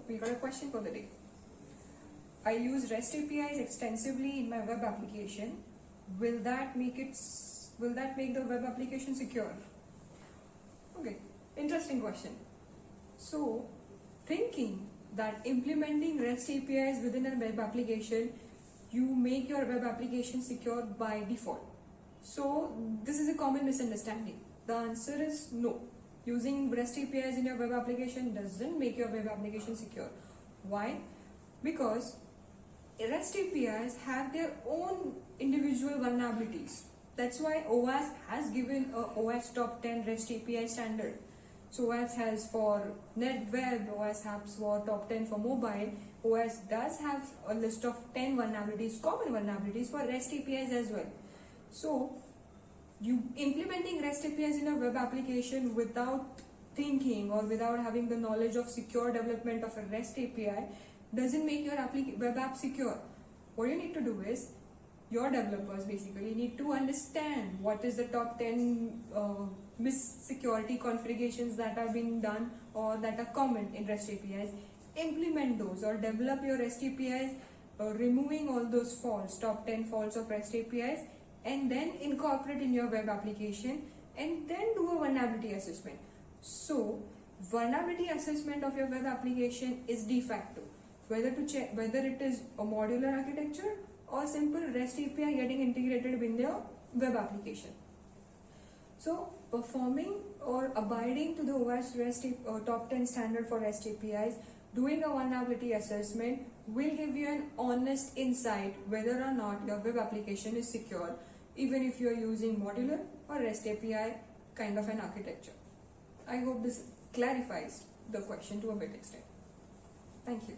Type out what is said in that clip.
we got a question for the day. I use REST APIs extensively in my web application. Will that make the web application secure? Okay, interesting question. So, thinking that implementing REST APIs within a web application, you make your web application secure by default. So, this is a common misunderstanding. The answer is no. Using REST APIs in your web application doesn't make your web application secure. Why? Because REST APIs have their own individual vulnerabilities. That's why OWASP has given a OWASP top 10 REST API standard. So OWASP has for NetWeb, OWASP has for top 10 for mobile. OWASP does have a list of 10 vulnerabilities, common vulnerabilities for REST APIs as well. So you implementing REST APIs in a web application without thinking or without having the knowledge of secure development of a REST API doesn't make your web app secure. What you need to do is, your developers basically need to understand what is the top 10 security configurations that are being done or that are common in REST APIs. Implement those or develop your REST APIs, removing all those faults, top 10 faults of REST APIs, and then incorporate in your web application and then do a vulnerability assessment. So, vulnerability assessment of your web application is de facto. Whether to check whether it is a modular architecture or simple REST API getting integrated with your web application. So, performing or abiding to the OWASP top 10 standard for REST APIs, doing a vulnerability assessment will give you an honest insight whether or not your web application is secure, even if you are using modular or REST API kind of an architecture. I hope this clarifies the question to a bit extent. Thank you.